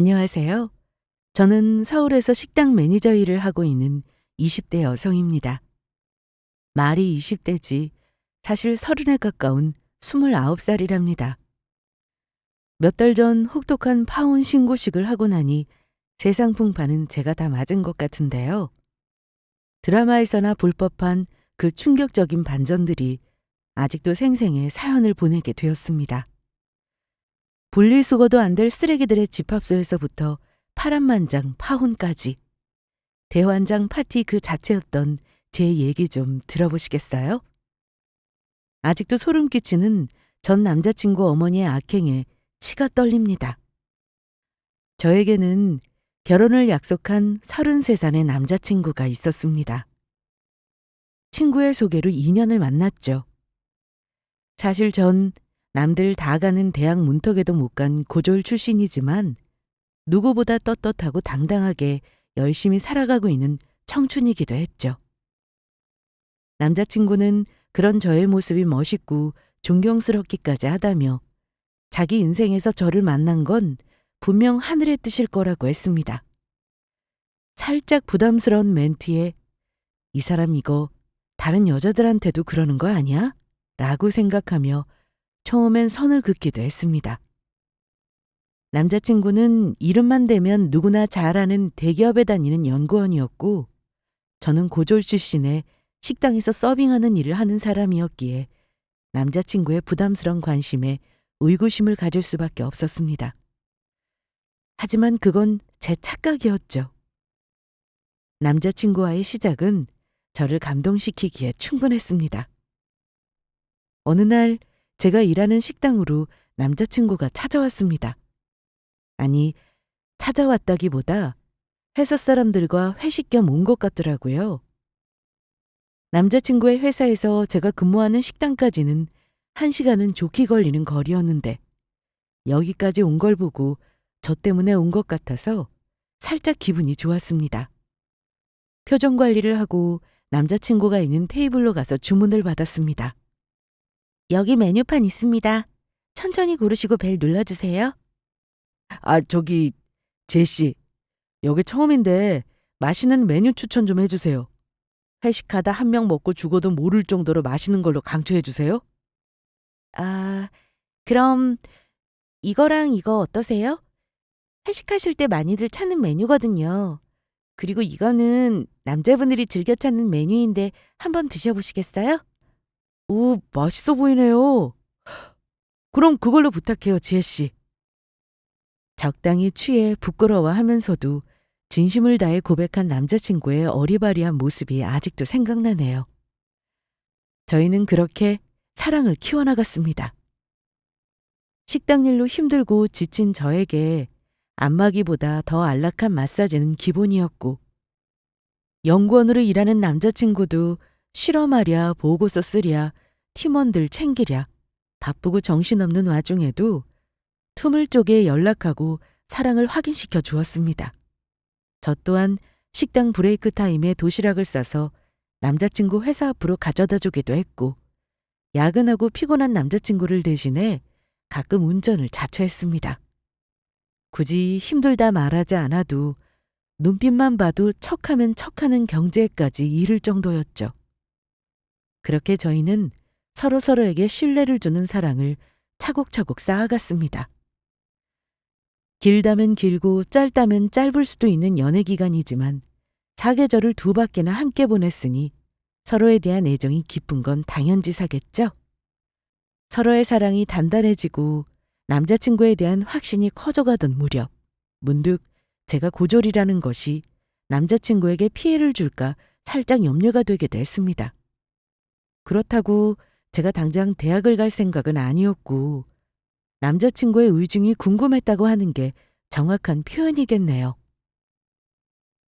안녕하세요. 저는 서울에서 식당 매니저 일을 하고 있는 20대 여성입니다. 말이 20대지 사실 30에 가까운 29살이랍니다. 몇 달 전 혹독한 파혼 신고식을 하고 나니 세상 풍파는 제가 다 맞은 것 같은데요. 드라마에서나 볼 법한 그 충격적인 반전들이 아직도 생생해 사연을 보내게 되었습니다. 분리수거도 안 될 쓰레기들의 집합소에서부터 파란만장 파혼까지 대환장 파티 그 자체였던 제 얘기 좀 들어보시겠어요? 아직도 소름 끼치는 전 남자친구 어머니의 악행에 치가 떨립니다. 저에게는 결혼을 약속한 33살의 남자친구가 있었습니다. 친구의 소개로 인연을 만났죠. 사실 전 남들 다 가는 대학 문턱에도 못 간 고졸 출신이지만 누구보다 떳떳하고 당당하게 열심히 살아가고 있는 청춘이기도 했죠. 남자친구는 그런 저의 모습이 멋있고 존경스럽기까지 하다며 자기 인생에서 저를 만난 건 분명 하늘의 뜻일 거라고 했습니다. 살짝 부담스러운 멘트에 이 사람 이거 다른 여자들한테도 그러는 거 아니야? 라고 생각하며 처음엔 선을 긋기도 했습니다. 남자친구는 이름만 대면 누구나 잘 아는 대기업에 다니는 연구원이었고 저는 고졸 출신에 식당에서 서빙하는 일을 하는 사람이었기에 남자친구의 부담스러운 관심에 의구심을 가질 수밖에 없었습니다. 하지만 그건 제 착각이었죠. 남자친구와의 시작은 저를 감동시키기에 충분했습니다. 어느 날 제가 일하는 식당으로 남자친구가 찾아왔습니다. 아니, 찾아왔다기보다 회사 사람들과 회식 겸 온 것 같더라고요. 남자친구의 회사에서 제가 근무하는 식당까지는 1시간은 좋게 걸리는 거리였는데 여기까지 온 걸 보고 저 때문에 온 것 같아서 살짝 기분이 좋았습니다. 표정 관리를 하고 남자친구가 있는 테이블로 가서 주문을 받았습니다. 여기 메뉴판 있습니다. 천천히 고르시고 벨 눌러주세요. 저기 제시, 여기 처음인데 맛있는 메뉴 추천 좀 해주세요. 회식하다 한 명 먹고 죽어도 모를 정도로 맛있는 걸로 강추해 주세요. 아, 그럼 이거랑 이거 어떠세요? 회식하실 때 많이들 찾는 메뉴거든요. 그리고 이거는 남자분들이 즐겨 찾는 메뉴인데 한번 드셔보시겠어요? 오, 맛있어 보이네요. 그럼 그걸로 부탁해요, 지혜씨. 적당히 취해 부끄러워하면서도 진심을 다해 고백한 남자친구의 어리바리한 모습이 아직도 생각나네요. 저희는 그렇게 사랑을 키워나갔습니다. 식당 일로 힘들고 지친 저에게 안마기보다 더 안락한 마사지는 기본이었고 연구원으로 일하는 남자친구도 실험하랴 보고서 쓰랴 팀원들 챙기랴 바쁘고 정신없는 와중에도 틈을 쪼개 연락하고 사랑을 확인시켜 주었습니다. 저 또한 식당 브레이크 타임에 도시락을 싸서 남자친구 회사 앞으로 가져다 주기도 했고 야근하고 피곤한 남자친구를 대신해 가끔 운전을 자처했습니다. 굳이 힘들다 말하지 않아도 눈빛만 봐도 척하면 척하는 경제까지 이를 정도였죠. 그렇게 저희는 서로에게 신뢰를 주는 사랑을 차곡차곡 쌓아갔습니다. 길다면 길고 짧다면 짧을 수도 있는 연애 기간이지만 사계절을 2바퀴나 함께 보냈으니 서로에 대한 애정이 깊은 건 당연지사겠죠? 서로의 사랑이 단단해지고 남자친구에 대한 확신이 커져가던 무렵 문득 제가 고졸이라는 것이 남자친구에게 피해를 줄까 살짝 염려가 되기도 했습니다. 그렇다고 제가 당장 대학을 갈 생각은 아니었고 남자친구의 의중이 궁금했다고 하는 게 정확한 표현이겠네요.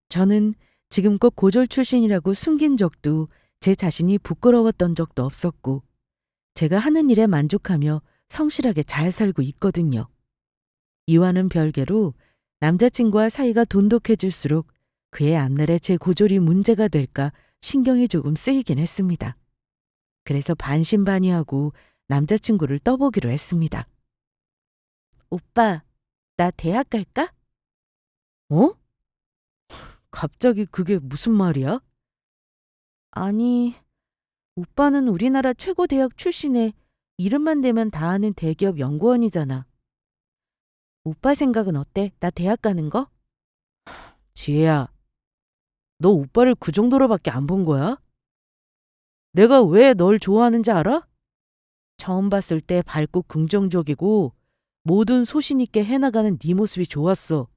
저는 지금껏 고졸 출신이라고 숨긴 적도 제 자신이 부끄러웠던 적도 없었고 제가 하는 일에 만족하며 성실하게 잘 살고 있거든요. 이와는 별개로 남자친구와 사이가 돈독해질수록 그의 앞날에 제 고졸이 문제가 될까 신경이 조금 쓰이긴 했습니다. 그래서 반신반의하고 남자친구를 떠보기로 했습니다. 오빠, 나 대학 갈까? 어? 갑자기 그게 무슨 말이야? 아니, 오빠는 우리나라 최고 대학 출신에 이름만 대면 다 아는 대기업 연구원이잖아. 오빠 생각은 어때? 나 대학 가는 거? 지혜야, 너 오빠를 그 정도로밖에 안 본 거야? 내가 왜 널 좋아하는지 알아? 처음 봤을 때 밝고 긍정적이고 모든 소신 있게 해나가는 네 모습이 좋았어.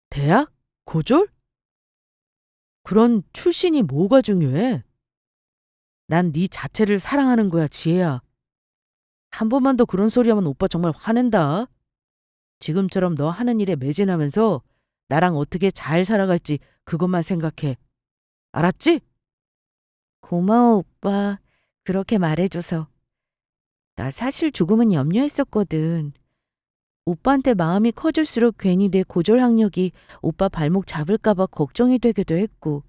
대학? 고졸? 그런 출신이 뭐가 중요해? 난 네 자체를 사랑하는 거야, 지혜야. 한 번만 더 그런 소리 하면 오빠 정말 화낸다. 지금처럼 너 하는 일에 매진하면서 나랑 어떻게 잘 살아갈지 그것만 생각해. 알았지? 고마워, 오빠. 그렇게 말해줘서. 나 사실 조금은 염려했었거든. 오빠한테 마음이 커질수록 괜히 내 고졸 학력이 오빠 발목 잡을까봐 걱정이 되기도 했고.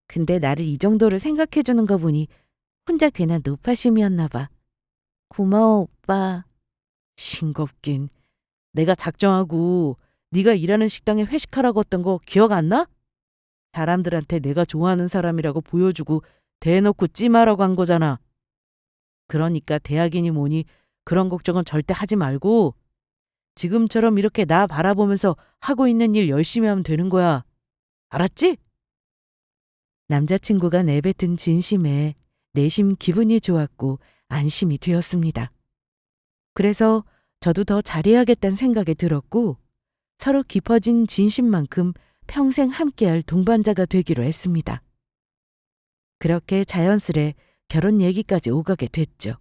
근데 나를 이 정도로 생각해주는 거 보니 혼자 괜한 노파심이었나 봐. 고마워, 오빠. 싱겁긴. 내가 작정하고 네가 일하는 식당에 회식하라고 했던 거 기억 안 나? 사람들한테 내가 좋아하는 사람이라고 보여주고 대놓고 찜하라고 한 거잖아. 그러니까 대학이니 뭐니 그런 걱정은 절대 하지 말고 지금처럼 이렇게 나 바라보면서 하고 있는 일 열심히 하면 되는 거야. 알았지? 남자친구가 내뱉은 진심에 내심 기분이 좋았고 안심이 되었습니다. 그래서 저도 더 잘해야겠다는 생각이 들었고 서로 깊어진 진심만큼 평생 함께할 동반자가 되기로 했습니다. 그렇게 자연스레 결혼 얘기까지 오가게 됐죠.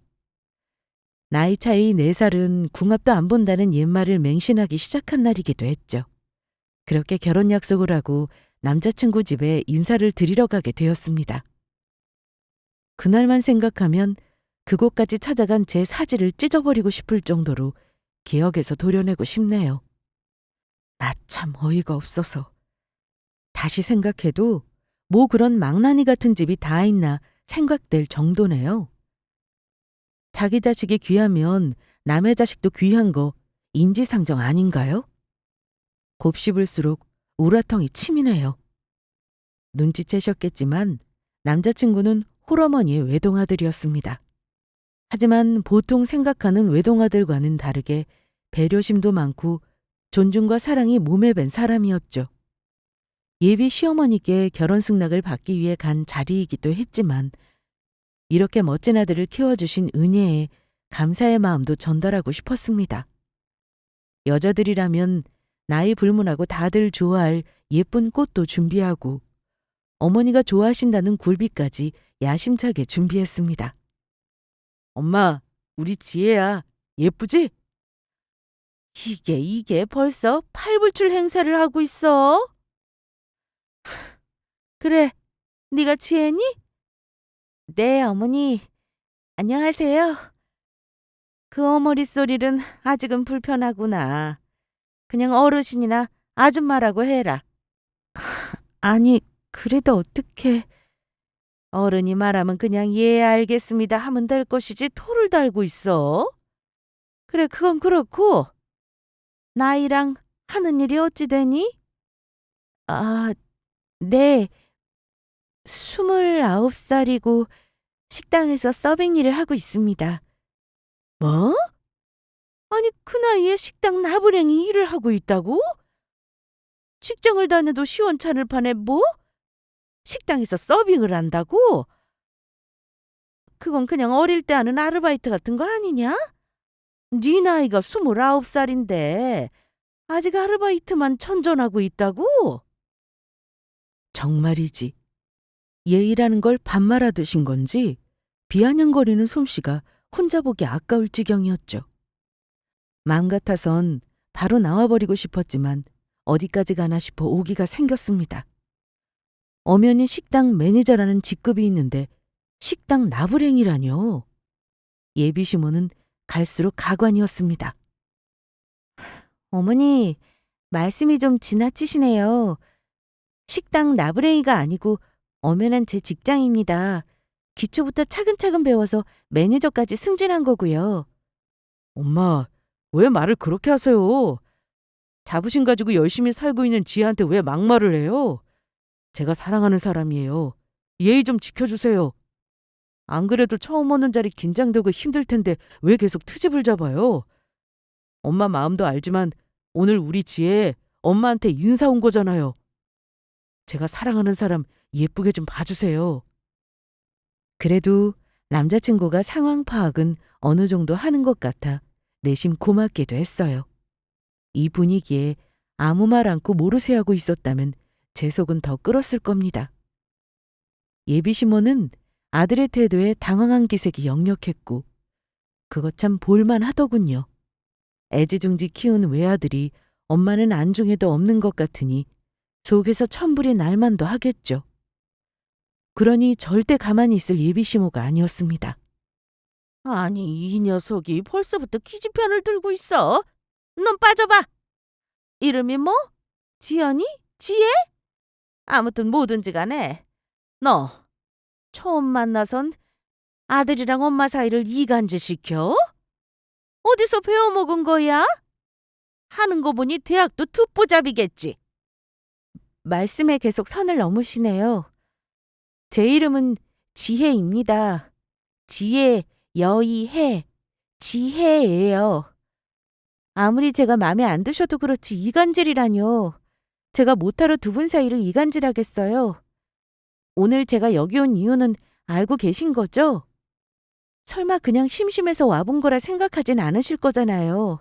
나이 차이 4살은 궁합도 안 본다는 옛말을 맹신하기 시작한 날이기도 했죠. 그렇게 결혼 약속을 하고 남자친구 집에 인사를 드리러 가게 되었습니다. 그날만 생각하면 그곳까지 찾아간 제 사지를 찢어버리고 싶을 정도로 기억에서 도려내고 싶네요. 나 참 어이가 없어서. 다시 생각해도 뭐 그런 망나니 같은 집이 다 있나 생각될 정도네요. 자기 자식이 귀하면 남의 자식도 귀한 거 인지상정 아닌가요? 곱씹을수록 우라통이 치미네요. 눈치채셨겠지만 남자친구는 홀어머니의 외동아들이었습니다. 하지만 보통 생각하는 외동아들과는 다르게 배려심도 많고 존중과 사랑이 몸에 밴 사람이었죠. 예비 시어머니께 결혼 승낙을 받기 위해 간 자리이기도 했지만 이렇게 멋진 아들을 키워주신 은혜에 감사의 마음도 전달하고 싶었습니다. 여자들이라면 나이 불문하고 다들 좋아할 예쁜 꽃도 준비하고 어머니가 좋아하신다는 굴비까지 야심차게 준비했습니다. 엄마, 우리 지혜야. 예쁘지? 이게 벌써 팔불출 행사를 하고 있어? 그래, 네가 지혜니? 네, 어머니. 안녕하세요. 그 어머니 소리는 아직은 불편하구나. 그냥 어르신이나 아줌마라고 해라. 아니, 그래도 어떡해. 어른이 말하면 그냥 예, 알겠습니다 하면 될 것이지 토를 달고 있어. 그래, 그건 그렇고 나이랑 하는 일이 어찌 되니? 아, 네. 29살이고 식당에서 서빙 일을 하고 있습니다. 뭐? 아니, 그 나이에 식당 나부랭이 일을 하고 있다고? 직장을 다녀도 시원찮을 판에 뭐? 식당에서 서빙을 한다고? 그건 그냥 어릴 때 하는 아르바이트 같은 거 아니냐? 네 나이가 29살인데 아직 아르바이트만 천전하고 있다고? 정말이지. 예의라는 걸 반말하듯인 건지 비아냥거리는 솜씨가 혼자 보기 아까울 지경이었죠. 마음 같아선 바로 나와버리고 싶었지만 어디까지 가나 싶어 오기가 생겼습니다. 엄연히 식당 매니저라는 직급이 있는데 식당 나부랭이라뇨. 예비 시모는 갈수록 가관이었습니다. 어머니, 말씀이 좀 지나치시네요. 식당 나부랭이가 아니고 엄연한 제 직장입니다. 기초부터 차근차근 배워서 매니저까지 승진한 거고요. 엄마, 왜 말을 그렇게 하세요? 자부심 가지고 열심히 살고 있는 지혜한테 왜 막말을 해요? 제가 사랑하는 사람이에요. 예의 좀 지켜주세요. 안 그래도 처음 오는 자리 긴장되고 힘들 텐데 왜 계속 트집을 잡아요? 엄마 마음도 알지만 오늘 우리 지혜 엄마한테 인사 온 거잖아요. 제가 사랑하는 사람 예쁘게 좀 봐주세요. 그래도 남자친구가 상황 파악은 어느 정도 하는 것 같아 내심 고맙기도 했어요. 이 분위기에 아무 말 않고 모르쇠 하고 있었다면 제 속은 더 끓었을 겁니다. 예비 시모는 아들의 태도에 당황한 기색이 역력했고 그것 참 볼만하더군요. 애지중지 키운 외아들이 엄마는 안중에도 없는 것 같으니 속에서 천불이 날만도 하겠죠. 그러니 절대 가만히 있을 예비 시모가 아니었습니다. 아니, 이 녀석이 벌써부터 키즈편을 들고 있어. 넌 빠져봐. 이름이 뭐? 지연이? 지혜? 아무튼 뭐든지 간에 너 처음 만나선 아들이랑 엄마 사이를 이간질 시켜? 어디서 배워먹은 거야? 하는 거 보니 대학도 듣보잡이겠지. 말씀에 계속 선을 넘으시네요. 제 이름은 지혜입니다. 지혜, 여의혜, 지혜예요. 아무리 제가 마음에 안 드셔도 그렇지 이간질이라뇨. 제가 못하러 두 분 사이를 이간질하겠어요. 오늘 제가 여기 온 이유는 알고 계신 거죠? 설마 그냥 심심해서 와본 거라 생각하진 않으실 거잖아요.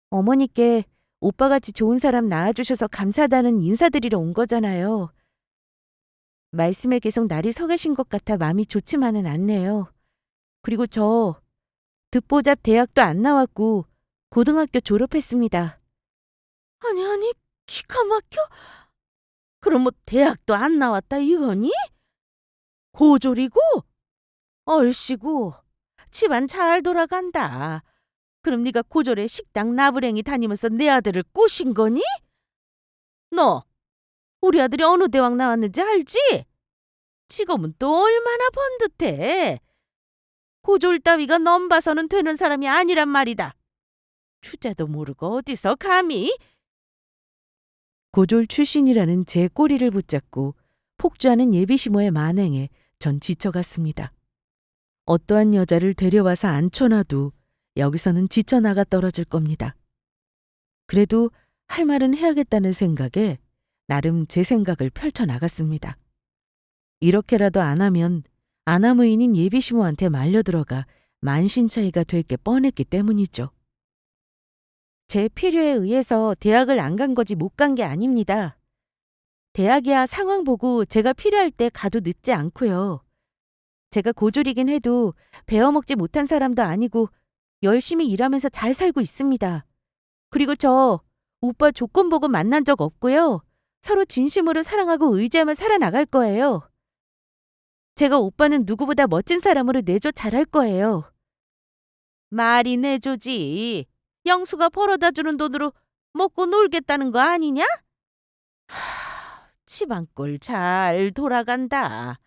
어머니께 오빠같이 좋은 사람 낳아주셔서 감사하다는 인사드리러 온 거잖아요. 말씀에 계속 날이 서 계신 것 같아 마음이 좋지만은 않네요. 그리고 저 듣보잡 대학도 안 나왔고 고등학교 졸업했습니다. 아니, 기가 막혀? 그럼 뭐 대학도 안 나왔다 이거니? 고졸이고? 얼씨구, 집안 잘 돌아간다. 그럼 네가 고졸에 식당 나부랭이 다니면서 내 아들을 꼬신 거니? 너 우리 아들이 어느 대학 나왔는지 알지? 직업은 또 얼마나 번듯해. 고졸 따위가 넘봐서는 되는 사람이 아니란 말이다. 주제도 모르고 어디서 감히? 고졸 출신이라는 제 꼬리를 붙잡고 폭주하는 예비시모의 만행에 전 지쳐갔습니다. 어떠한 여자를 데려와서 앉혀놔도 여기서는 지쳐나가 떨어질 겁니다. 그래도 할 말은 해야겠다는 생각에 나름 제 생각을 펼쳐나갔습니다. 이렇게라도 안 하면 아나무인인 예비시모한테 말려들어가 만신차이가 될 게 뻔했기 때문이죠. 제 필요에 의해서 대학을 안 간 거지 못 간 게 아닙니다. 대학이야 상황 보고 제가 필요할 때 가도 늦지 않고요. 제가 고졸이긴 해도 배워먹지 못한 사람도 아니고 열심히 일하면서 잘 살고 있습니다. 그리고 저 오빠 조건 보고 만난 적 없고요. 서로 진심으로 사랑하고 의지하며 살아나갈 거예요. 제가 오빠는 누구보다 멋진 사람으로 내조 잘할 거예요. 말이 내조지. 영수가 벌어다 주는 돈으로 먹고 놀겠다는 거 아니냐? 집안꼴 잘 돌아간다.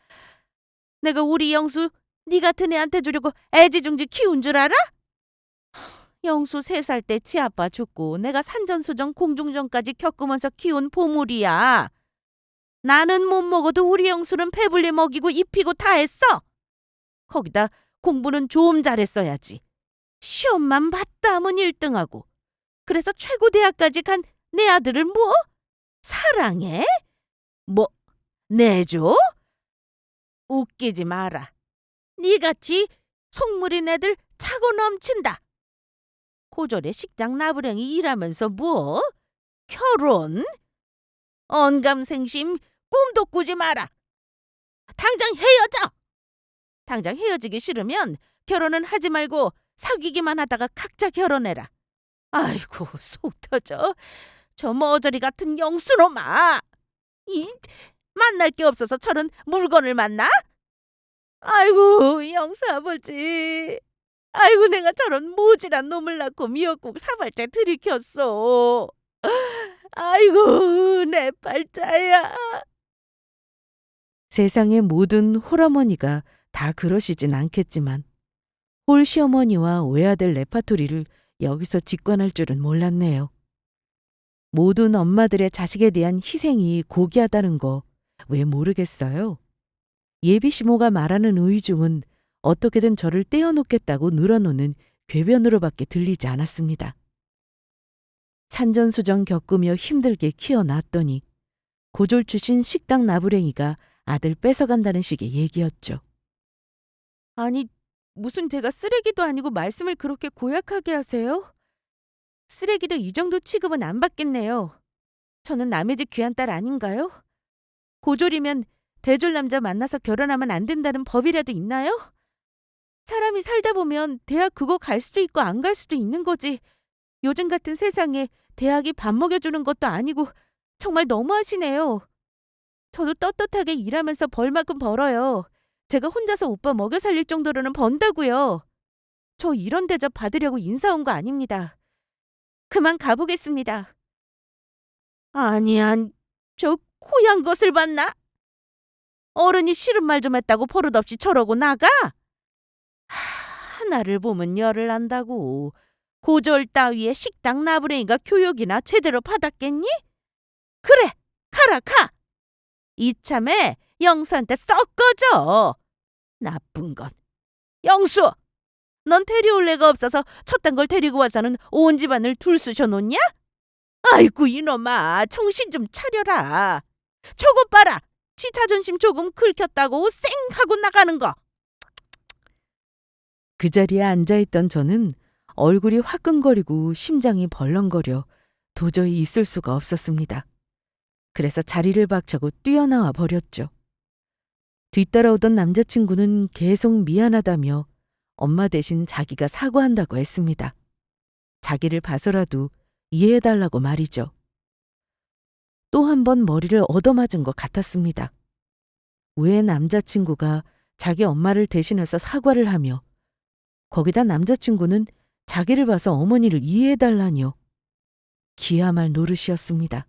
내가 우리 영수 네 같은 애한테 주려고 애지중지 키운 줄 알아? 영수 3살 때 치아빠 죽고 내가 산전수전 공중전까지 겪으면서 키운 보물이야. 나는 못 먹어도 우리 영수는 배불리 먹이고 입히고 다 했어. 거기다 공부는 좀 잘했어야지. 시험만 봤다 하면 1등하고. 그래서 최고 대학까지 간 내 아들을 뭐? 사랑해? 뭐 내줘? 웃기지 마라. 네같이 속물인 애들 차고 넘친다. 고졸에 식당 나부랭이 일하면서 뭐? 결혼? 언감생심 꿈도 꾸지 마라. 당장 헤어져. 당장 헤어지기 싫으면 결혼은 하지 말고 사귀기만 하다가 각자 결혼해라. 아이고 속 터져. 저 머저리 같은 영수놈아. 이 만날 게 없어서 저런 물건을 만나? 아이고 영수 아버지. 아이고 내가 저런 모질한 놈을 낳고 미역국 사발째 들이켰어. 아이고 내 팔자야. 세상의 모든 홀어머니가 다 그러시진 않겠지만 홀 시어머니와 외아들 레파토리를 여기서 직관할 줄은 몰랐네요. 모든 엄마들의 자식에 대한 희생이 고귀하다는 거 왜 모르겠어요? 예비 시모가 말하는 의중은 어떻게든 저를 떼어놓겠다고 늘어놓는 궤변으로밖에 들리지 않았습니다. 산전수전 겪으며 힘들게 키워놨더니 고졸 출신 식당 나부랭이가 아들 뺏어간다는 식의 얘기였죠. 아니, 무슨 제가 쓰레기도 아니고 말씀을 그렇게 고약하게 하세요? 쓰레기도 이 정도 취급은 안 받겠네요. 저는 남의 집 귀한 딸 아닌가요? 고졸이면 대졸 남자 만나서 결혼하면 안 된다는 법이라도 있나요? 사람이 살다 보면 대학 그거 갈 수도 있고 안 갈 수도 있는 거지. 요즘 같은 세상에 대학이 밥 먹여주는 것도 아니고 정말 너무하시네요. 저도 떳떳하게 일하면서 벌만큼 벌어요. 제가 혼자서 오빠 먹여 살릴 정도로는 번다고요. 저 이런 대접 받으려고 인사 온 거 아닙니다. 그만 가보겠습니다. 아니야, 저 고얀 것을 봤나? 어른이 싫은 말 좀 했다고 버릇없이 저러고 나가? 하나를 보면 열을 안다고. 고졸 따위의 식당 나부랭이가 교육이나 제대로 받았겠니? 그래, 가라 가! 이참에 영수한테 썩 꺼져. 나쁜 것. 영수! 넌 데려올 애가 없어서 저딴 걸 데리고 와서는 온 집안을 둘쑤셔 놓냐? 아이고 이놈아, 정신 좀 차려라. 저거 봐라. 지 자존심 조금 긁혔다고 쌩 하고 나가는 거. 그 자리에 앉아있던 저는 얼굴이 화끈거리고 심장이 벌렁거려 도저히 있을 수가 없었습니다. 그래서 자리를 박차고 뛰어나와 버렸죠. 뒤따라오던 남자친구는 계속 미안하다며 엄마 대신 자기가 사과한다고 했습니다. 자기를 봐서라도 이해해달라고 말이죠. 또 한 번 머리를 얻어맞은 것 같았습니다. 왜 남자친구가 자기 엄마를 대신해서 사과를 하며 거기다 남자친구는 자기를 봐서 어머니를 이해해달라뇨. 기야말 노릇이었습니다.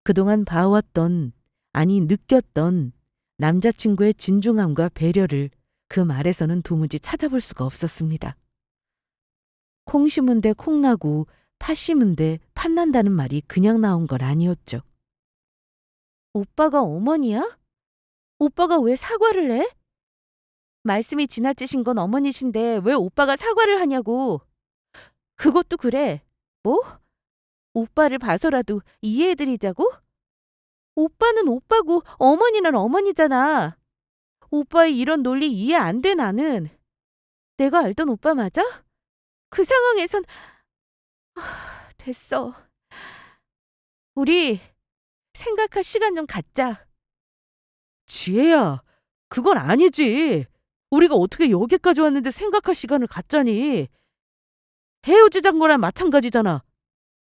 그동안 봐왔던, 아니 느꼈던 남자친구의 진중함과 배려를 그 말에서는 도무지 찾아볼 수가 없었습니다. 콩 심은 데 콩 나고 팥 심은 데 팥 난다는 말이 그냥 나온 건 아니었죠. 오빠가 어머니야? 오빠가 왜 사과를 해? 말씀이 지나치신 건 어머니신데 왜 오빠가 사과를 하냐고. 그것도 그래. 뭐? 오빠를 봐서라도 이해해드리자고? 오빠는 오빠고 어머니는 어머니잖아. 오빠의 이런 논리 이해 안 돼 나는. 내가 알던 오빠 맞아? 그 상황에선 됐어. 우리 생각할 시간 좀 갖자. 지혜야, 그건 아니지. 우리가 어떻게 여기까지 왔는데 생각할 시간을 갖자니. 헤어지자는 거랑 마찬가지잖아.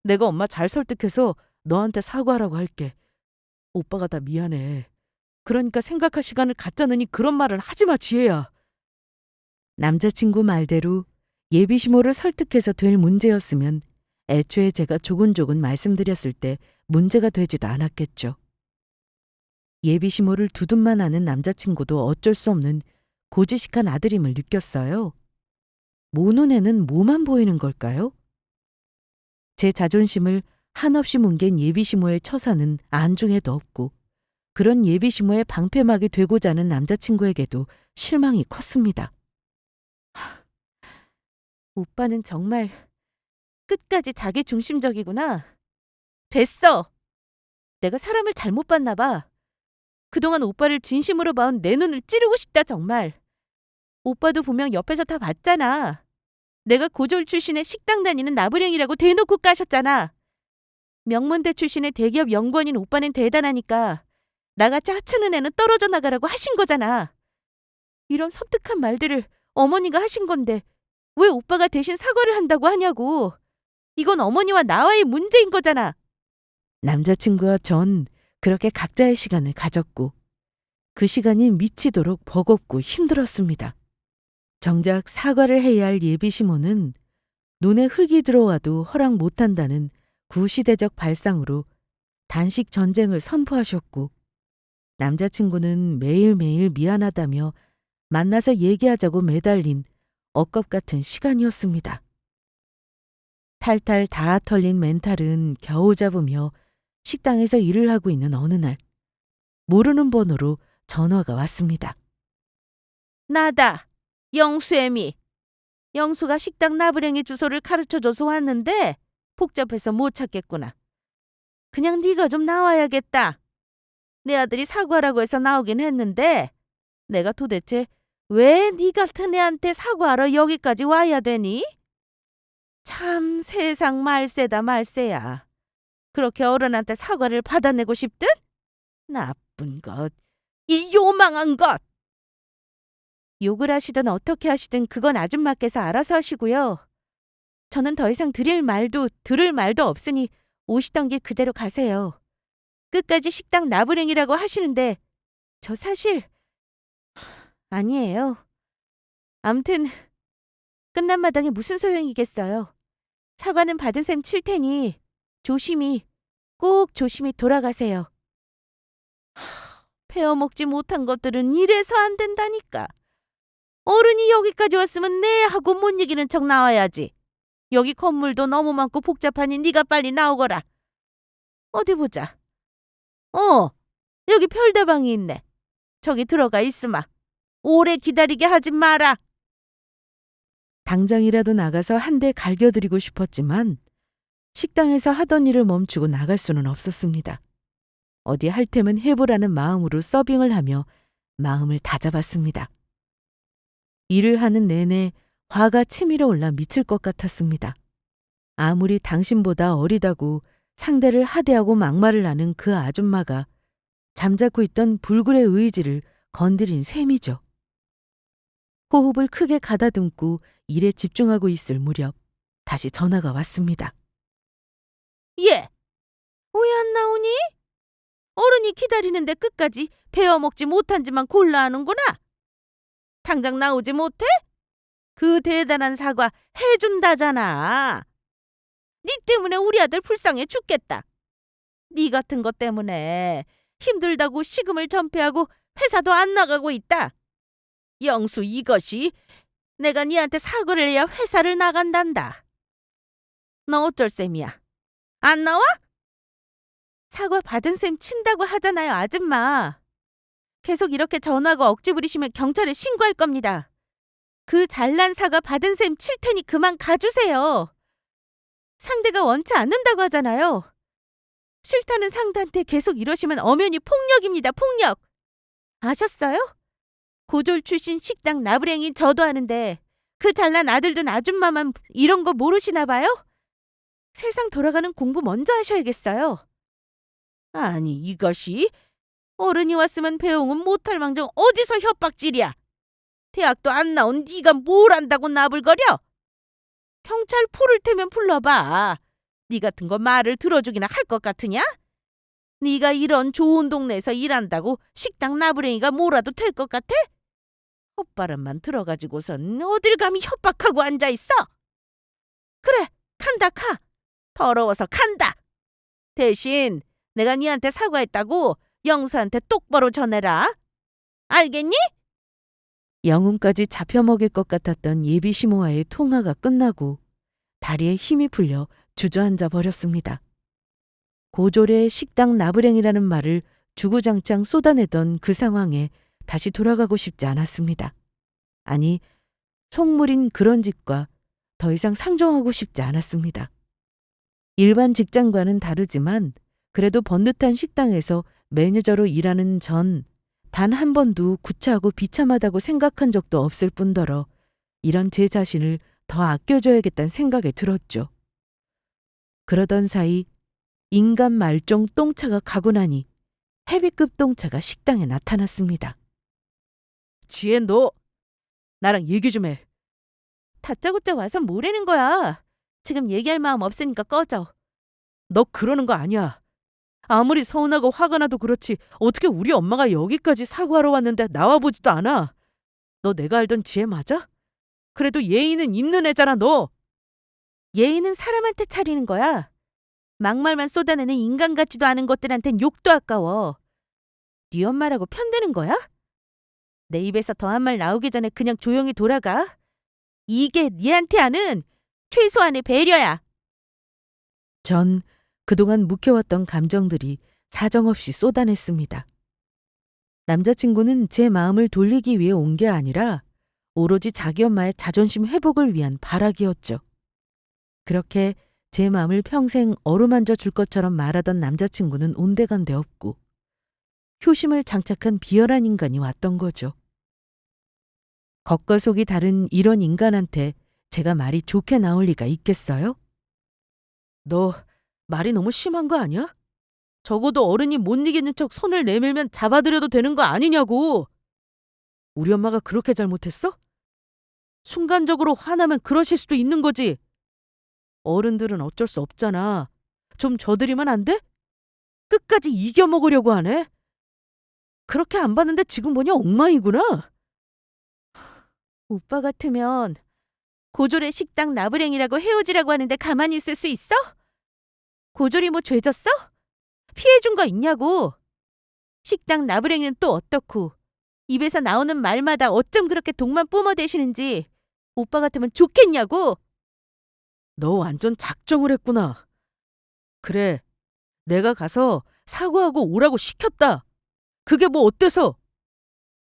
내가 엄마 잘 설득해서 너한테 사과하라고 할게. 오빠가 다 미안해. 그러니까 생각할 시간을 갖자느니 그런 말을 하지 마, 지혜야. 남자친구 말대로 예비시모를 설득해서 될 문제였으면 애초에 제가 조곤조곤 말씀드렸을 때 문제가 되지도 않았겠죠. 예비시모를 두둔만 하는 남자친구도 어쩔 수 없는 고지식한 아들임을 느꼈어요. 모 눈에는 뭐만 보이는 걸까요? 제 자존심을 한없이 뭉갠 예비시모의 처사는 안중에도 없고 그런 예비시모의 방패막이 되고자 하는 남자친구에게도 실망이 컸습니다. 오빠는 정말 끝까지 자기중심적이구나. 됐어. 내가 사람을 잘못 봤나 봐. 그동안 오빠를 진심으로 봐온 내 눈을 찌르고 싶다 정말. 오빠도 분명 옆에서 다 봤잖아. 내가 고졸 출신의 식당 다니는 나부랭이라고 대놓고 까셨잖아. 명문대 출신의 대기업 연구원인 오빠는 대단하니까 나같이 하찮은 애는 떨어져 나가라고 하신 거잖아. 이런 섬뜩한 말들을 어머니가 하신 건데 왜 오빠가 대신 사과를 한다고 하냐고. 이건 어머니와 나와의 문제인 거잖아. 남자친구와 전 그렇게 각자의 시간을 가졌고 그 시간이 미치도록 버겁고 힘들었습니다. 정작 사과를 해야 할 예비시모는 눈에 흙이 들어와도 허락 못한다는 구시대적 발상으로 단식 전쟁을 선포하셨고 남자친구는 매일매일 미안하다며 만나서 얘기하자고 매달린 억겁 같은 시간이었습니다. 탈탈 다 털린 멘탈은 겨우 잡으며 식당에서 일을 하고 있는 어느 날 모르는 번호로 전화가 왔습니다. 나다. 영수애미. 영수가 식당 나부랭이 주소를 가르쳐줘서 왔는데 복잡해서 못 찾겠구나. 그냥 네가 좀 나와야겠다. 내 아들이 사과하라고 해서 나오긴 했는데 내가 도대체 왜 네 같은 애한테 사과하러 여기까지 와야 되니? 참 세상 말세다 말세야. 그렇게 어른한테 사과를 받아내고 싶든? 나쁜 것. 이 요망한 것. 욕을 하시든 어떻게 하시든 그건 아줌마께서 알아서 하시고요. 저는 더 이상 드릴 말도 들을 말도 없으니 오시던 길 그대로 가세요. 끝까지 식당 나부랭이라고 하시는데 저 사실 아니에요. 암튼 끝난 마당에 무슨 소용이겠어요. 사과는 받은 셈 칠 테니 조심히 꼭 조심히 돌아가세요. 베어먹지 못한 것들은 이래서 안 된다니까. 어른이 여기까지 왔으면 네 하고 못 이기는 척 나와야지. 여기 건물도 너무 많고 복잡하니 네가 빨리 나오거라. 어디 보자. 여기 별다방이 있네. 저기 들어가 있으마. 오래 기다리게 하지 마라. 당장이라도 나가서 한 대 갈겨드리고 싶었지만 식당에서 하던 일을 멈추고 나갈 수는 없었습니다. 어디 할 테면 해보라는 마음으로 서빙을 하며 마음을 다잡았습니다. 일을 하는 내내 화가 치밀어 올라 미칠 것 같았습니다. 아무리 당신보다 어리다고 상대를 하대하고 막말을 하는 그 아줌마가 잠자코 있던 불굴의 의지를 건드린 셈이죠. 호흡을 크게 가다듬고 일에 집중하고 있을 무렵 다시 전화가 왔습니다. 예, 왜 안 나오니? 어른이 기다리는데 끝까지 베어먹지 못한지만 골라 하는구나. 당장 나오지 못해? 그 대단한 사과 해준다잖아. 네 때문에 우리 아들 불쌍해 죽겠다. 네 같은 것 때문에 힘들다고 시금을 전폐하고 회사도 안 나가고 있다. 영수 이것이 내가 네한테 사과를 해야 회사를 나간단다. 너 어쩔 셈이야? 안 나와? 사과 받은 셈 친다고 하잖아요, 아줌마. 계속 이렇게 전화하고 억지 부리시면 경찰에 신고할 겁니다. 그 잘난 사과 받은 셈 칠 테니 그만 가주세요. 상대가 원치 않는다고 하잖아요. 싫다는 상대한테 계속 이러시면 엄연히 폭력입니다, 폭력. 아셨어요? 고졸 출신 식당 나부랭이 저도 아는데 그 잘난 아들든 아줌마만 이런 거 모르시나 봐요? 세상 돌아가는 공부 먼저 하셔야겠어요. 아니 이것이 어른이 왔으면 배웅은 못할 망정 어디서 협박질이야. 대학도 안 나온 네가 뭘 안다고 나불거려? 경찰 풀을 테면 불러봐. 네 같은 거 말을 들어주기나 할 것 같으냐? 네가 이런 좋은 동네에서 일한다고 식당 나부랭이가 뭐라도 될 것 같아? 헛바람만 들어가지고선 어딜 감히 협박하고 앉아있어? 그래, 간다 가. 더러워서 간다. 대신 내가 네한테 사과했다고 영수한테 똑바로 전해라. 알겠니? 영웅까지 잡혀먹일 것 같았던 예비 시모와의 통화가 끝나고 다리에 힘이 풀려 주저앉아 버렸습니다. 고졸의 식당 나부랭이라는 말을 주구장창 쏟아내던 그 상황에 다시 돌아가고 싶지 않았습니다. 아니, 속물인 그런 집과 더 이상 상종하고 싶지 않았습니다. 일반 직장과는 다르지만 그래도 번듯한 식당에서 매니저로 일하는 전 단 한 번도 구차하고 비참하다고 생각한 적도 없을 뿐더러 이런 제 자신을 더 아껴줘야겠다는 생각이 들었죠. 그러던 사이 인간 말종 똥차가 가고 나니 헤비급 똥차가 식당에 나타났습니다. 지혜 너 나랑 얘기 좀 해. 다짜고짜 와서 뭐라는 거야. 지금 얘기할 마음 없으니까 꺼져. 너 그러는 거 아니야. 아무리 서운하고 화가 나도 그렇지 어떻게 우리 엄마가 여기까지 사과하러 왔는데 나와보지도 않아. 너 내가 알던 지혜 맞아? 그래도 예의는 있는 애잖아 너. 예의는 사람한테 차리는 거야. 막말만 쏟아내는 인간 같지도 않은 것들한텐 욕도 아까워. 네 엄마라고 편드는 거야? 내 입에서 더한 말 나오기 전에 그냥 조용히 돌아가. 이게 니한테 하는 최소한의 배려야. 전 그동안 묵혀왔던 감정들이 사정없이 쏟아냈습니다. 남자친구는 제 마음을 돌리기 위해 온 게 아니라 오로지 자기 엄마의 자존심 회복을 위한 발악이었죠. 그렇게 제 마음을 평생 어루만져 줄 것처럼 말하던 남자친구는 온데간데 없고 효심을 장착한 비열한 인간이 왔던 거죠. 겉과 속이 다른 이런 인간한테 제가 말이 좋게 나올 리가 있겠어요? 너 말이 너무 심한 거 아니야? 적어도 어른이 못 이기는 척 손을 내밀면 잡아들여도 되는 거 아니냐고. 우리 엄마가 그렇게 잘못했어? 순간적으로 화나면 그러실 수도 있는 거지. 어른들은 어쩔 수 없잖아. 좀 져드리면 안 돼? 끝까지 이겨먹으려고 하네. 그렇게 안 봤는데 지금 보니 엉망이구나. 오빠 같으면 고졸의 식당 나부랭이라고 헤어지라고 하는데 가만히 있을 수 있어? 고졸이 뭐 죄졌어? 피해준 거 있냐고. 식당 나부랭이는 또 어떻고. 입에서 나오는 말마다 어쩜 그렇게 독만 뿜어대시는지 오빠 같으면 좋겠냐고. 너 완전 작정을 했구나. 그래, 내가 가서 사과하고 오라고 시켰다. 그게 뭐 어때서?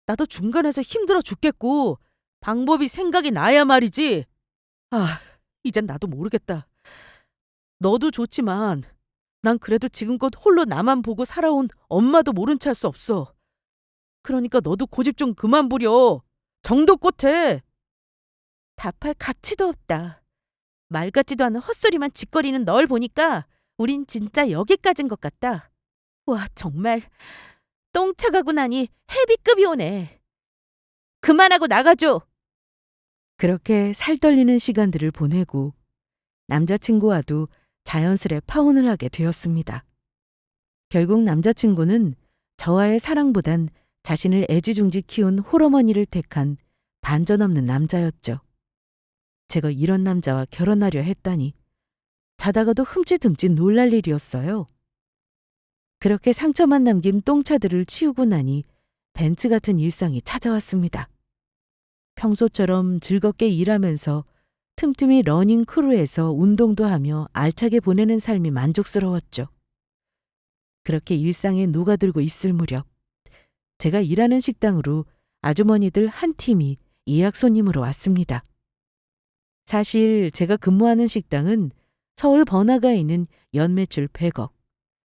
나도 중간에서 힘들어 죽겠고 방법이 생각이 나야 말이지. 아, 이젠 나도 모르겠다. 너도 좋지만 난 그래도 지금껏 홀로 나만 보고 살아온 엄마도 모른 체 할 수 없어. 그러니까 너도 고집 좀 그만 부려. 정도껏 해. 답할 가치도 없다. 말 같지도 않은 헛소리만 짓거리는 널 보니까 우린 진짜 여기까지인 것 같다. 와, 정말 똥 차가고 나니 헤비급이 오네. 그만하고 나가줘. 그렇게 살떨리는 시간들을 보내고 남자친구와도 자연스레 파혼을 하게 되었습니다. 결국 남자친구는 저와의 사랑보단 자신을 애지중지 키운 홀어머니를 택한 반전 없는 남자였죠. 제가 이런 남자와 결혼하려 했다니 자다가도 흠칫흠칫 놀랄 일이었어요. 그렇게 상처만 남긴 똥차들을 치우고 나니 벤츠 같은 일상이 찾아왔습니다. 평소처럼 즐겁게 일하면서 틈틈이 러닝 크루에서 운동도 하며 알차게 보내는 삶이 만족스러웠죠. 그렇게 일상에 녹아들고 있을 무렵 제가 일하는 식당으로 아주머니들 한 팀이 예약 손님으로 왔습니다. 사실 제가 근무하는 식당은 서울 번화가에 있는 연매출 100억,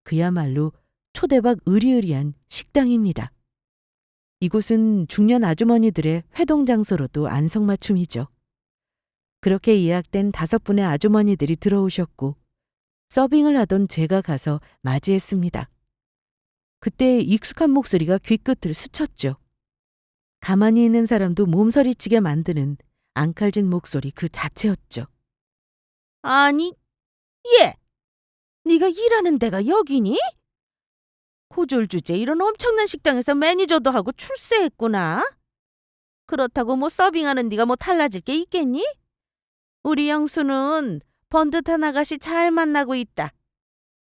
그야말로 초대박 으리으리한 식당입니다. 이곳은 중년 아주머니들의 회동 장소로도 안성맞춤이죠. 그렇게 예약된 5분의 아주머니들이 들어오셨고 서빙을 하던 제가 가서 맞이했습니다. 그때 익숙한 목소리가 귀끝을 스쳤죠. 가만히 있는 사람도 몸서리치게 만드는 앙칼진 목소리 그 자체였죠. 아니, 얘! 네가 일하는 데가 여기니? 고졸 주제 이런 엄청난 식당에서 매니저도 하고 출세했구나. 그렇다고 뭐 서빙하는 네가 뭐 달라질 게 있겠니? 우리 영수는 번듯한 아가씨 잘 만나고 있다.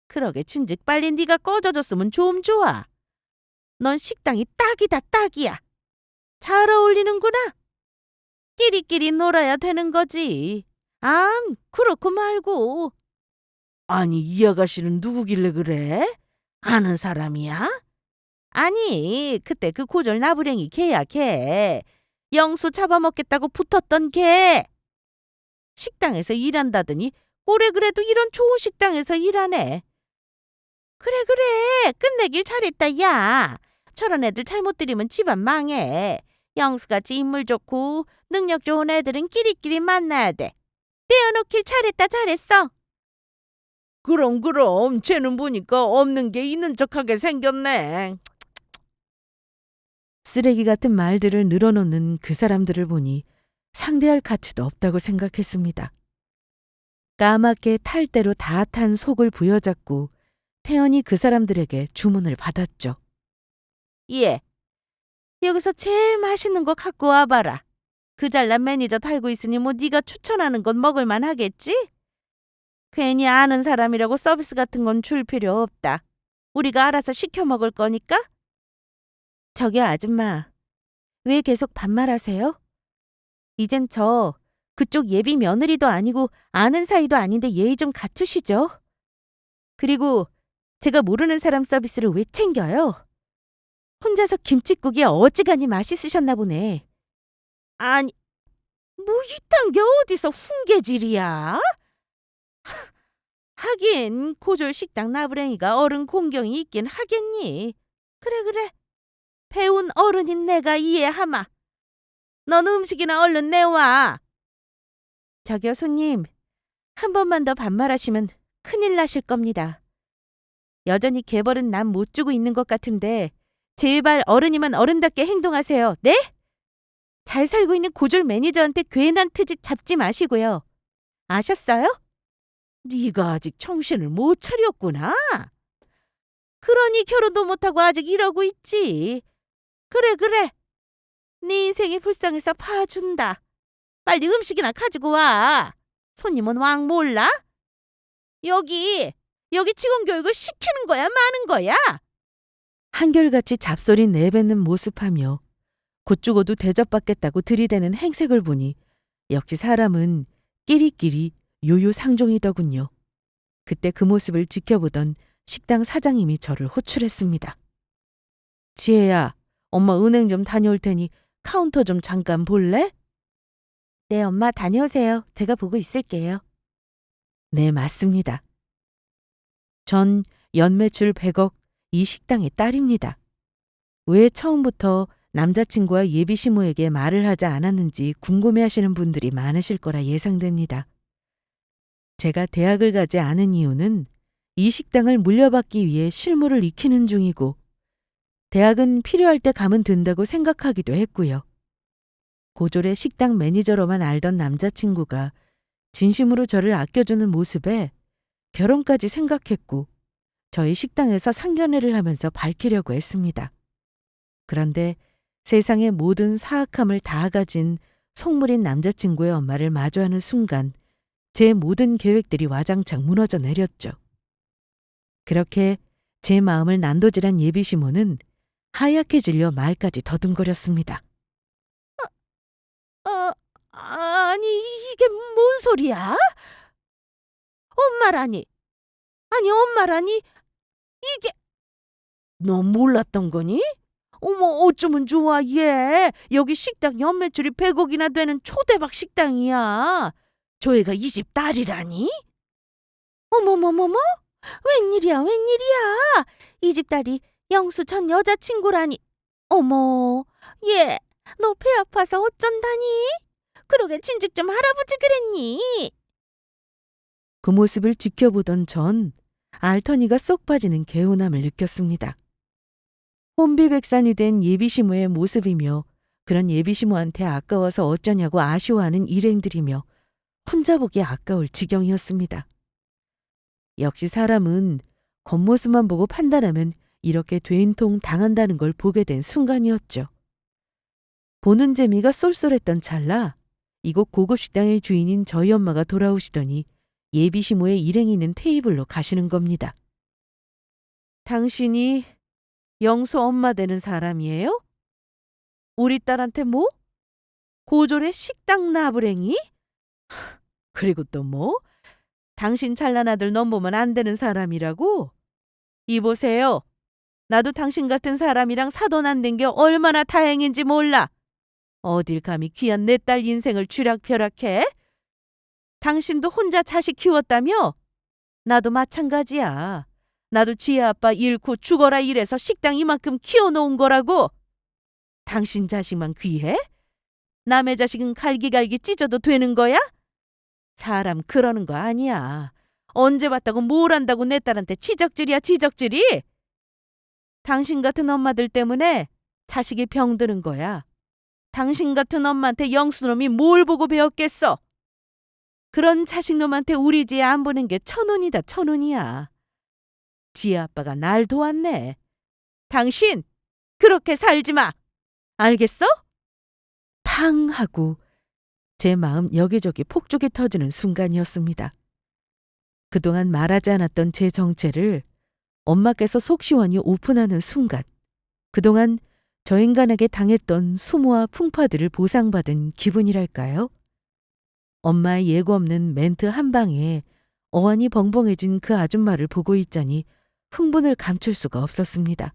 그러게 진즉 빨리 네가 꺼져줬으면 좀 좋아. 넌 식당이 딱이다 딱이야. 잘 어울리는구나. 끼리끼리 놀아야 되는 거지. 그렇고 말고. 아니, 이 아가씨는 누구길래 그래? 아는 사람이야? 아니, 그때 그 고졸 나부랭이 걔야, 걔. 영수 잡아먹겠다고 붙었던 걔. 식당에서 일한다더니 꼴에 그래도 이런 좋은 식당에서 일하네. 그래, 그래. 끝내길 잘했다, 야. 저런 애들 잘못 들이면 집안 망해. 영수같이 인물 좋고 능력 좋은 애들은 끼리끼리 만나야 돼. 떼어놓길 잘했다, 잘했어. 그럼 쟤는 보니까 없는 게 있는 척하게 생겼네. 쓰레기 같은 말들을 늘어놓는 그 사람들을 보니 상대할 가치도 없다고 생각했습니다. 까맣게 탈 대로 다 탄 속을 부여잡고 태연히 그 사람들에게 주문을 받았죠. 예, 여기서 제일 맛있는 거 갖고 와봐라. 그 잘난 매니저 달고 있으니 뭐 네가 추천하는 건 먹을만 하겠지? 괜히 아는 사람이라고 서비스 같은 건 줄 필요 없다. 우리가 알아서 시켜 먹을 거니까. 저기요, 아줌마. 왜 계속 반말하세요? 이젠 저 그쪽 예비 며느리도 아니고 아는 사이도 아닌데 예의 좀 갖추시죠. 그리고 제가 모르는 사람 서비스를 왜 챙겨요? 혼자서 김칫국이 어지간히 맛있으셨나 보네. 아니, 뭐 이딴 게 어디서 훈계질이야? 하긴 고졸 식당 나부랭이가 어른 공경이 있긴 하겠니. 그래 그래. 배운 어른인 내가 이해하마. 넌 음식이나 얼른 내와. 저기요 손님. 한 번만 더 반말하시면 큰일 나실 겁니다. 여전히 개벌은 남 못 주고 있는 것 같은데 제발 어른이면 어른답게 행동하세요. 네? 잘 살고 있는 고졸 매니저한테 괜한 트집 잡지 마시고요. 아셨어요? 네가 아직 정신을 못 차렸구나. 그러니 결혼도 못하고 아직 이러고 있지. 그래 그래. 네 인생이 불쌍해서 봐준다. 빨리 음식이나 가지고 와. 손님은 왕 몰라? 여기 직원 교육을 시키는 거야 마는 거야? 한결같이 잡소리 내뱉는 모습하며 곧 죽어도 대접받겠다고 들이대는 행색을 보니 역시 사람은 끼리끼리 요요상종이더군요. 그때 그 모습을 지켜보던 식당 사장님이 저를 호출했습니다. 지혜야, 엄마 은행 좀 다녀올 테니 카운터 좀 잠깐 볼래? 네, 엄마 다녀오세요. 제가 보고 있을게요. 네, 맞습니다. 전 연매출 100억 이 식당의 딸입니다. 왜 처음부터 남자친구와 예비 시모에게 말을 하지 않았는지 궁금해하시는 분들이 많으실 거라 예상됩니다. 제가 대학을 가지 않은 이유는 이 식당을 물려받기 위해 실무를 익히는 중이고 대학은 필요할 때 가면 된다고 생각하기도 했고요. 고졸의 식당 매니저로만 알던 남자친구가 진심으로 저를 아껴주는 모습에 결혼까지 생각했고 저희 식당에서 상견례를 하면서 밝히려고 했습니다. 그런데 세상의 모든 사악함을 다 가진 속물인 남자친구의 엄마를 마주하는 순간 제 모든 계획들이 와장창 무너져 내렸죠. 그렇게 제 마음을 난도질한 예비 시모는 하얗게 질려 말까지 더듬거렸습니다. 아니 이게 뭔 소리야? 엄마라니. 아니 엄마라니 이게 너 몰랐던 거니? 어머 어쩌면 좋아 얘. 여기 식당 연매출이 100억이나 되는 초대박 식당이야. 저 애가 이 집 딸이라니? 어머머머머? 웬일이야 웬일이야. 이 집 딸이 영수 전 여자친구라니. 어머 얘 너 배 아파서 어쩐다니? 그러게 진즉 좀 할아버지 그랬니? 그 모습을 지켜보던 전 알터니가 쏙 빠지는 개운함을 느꼈습니다. 혼비백산이 된 예비시모의 모습이며 그런 예비시모한테 아까워서 어쩌냐고 아쉬워하는 일행들이며 혼자 보기 아까울 지경이었습니다. 역시 사람은 겉모습만 보고 판단하면 이렇게 되인통 당한다는 걸 보게 된 순간이었죠. 보는 재미가 쏠쏠했던 찰나 이곳 고급 식당의 주인인 저희 엄마가 돌아오시더니 예비시모의 일행이 있는 테이블로 가시는 겁니다. 당신이 영수 엄마 되는 사람이에요? 우리 딸한테 뭐? 고졸의 식당 나부랭이? 그리고 또 뭐? 당신 잘난 아들 넘보면 안 되는 사람이라고? 이보세요. 나도 당신 같은 사람이랑 사돈 안 된 게 얼마나 다행인지 몰라. 어딜 감히 귀한 내 딸 인생을 쥐락펴락해? 당신도 혼자 자식 키웠다며? 나도 마찬가지야. 나도 지혜 아빠 잃고 죽어라 이래서 식당 이만큼 키워놓은 거라고. 당신 자식만 귀해? 남의 자식은 갈기갈기 찢어도 되는 거야? 사람 그러는 거 아니야. 언제 봤다고 뭘 안다고 내 딸한테 지적질이야 지적질이? 당신 같은 엄마들 때문에 자식이 병드는 거야. 당신 같은 엄마한테 영수놈이 뭘 보고 배웠겠어? 그런 자식놈한테 우리 지혜 안 보낸 게 천운이다 천운이야. 지혜 아빠가 날 도왔네. 당신 그렇게 살지 마. 알겠어? 팡 하고 제 마음 여기저기 폭죽이 터지는 순간이었습니다. 그동안 말하지 않았던 제 정체를 엄마께서 속 시원히 오픈하는 순간, 그동안 저 인간에게 당했던 수모와 풍파들을 보상받은 기분이랄까요? 엄마의 예고 없는 멘트 한 방에 어안이 벙벙해진 그 아줌마를 보고 있자니 흥분을 감출 수가 없었습니다.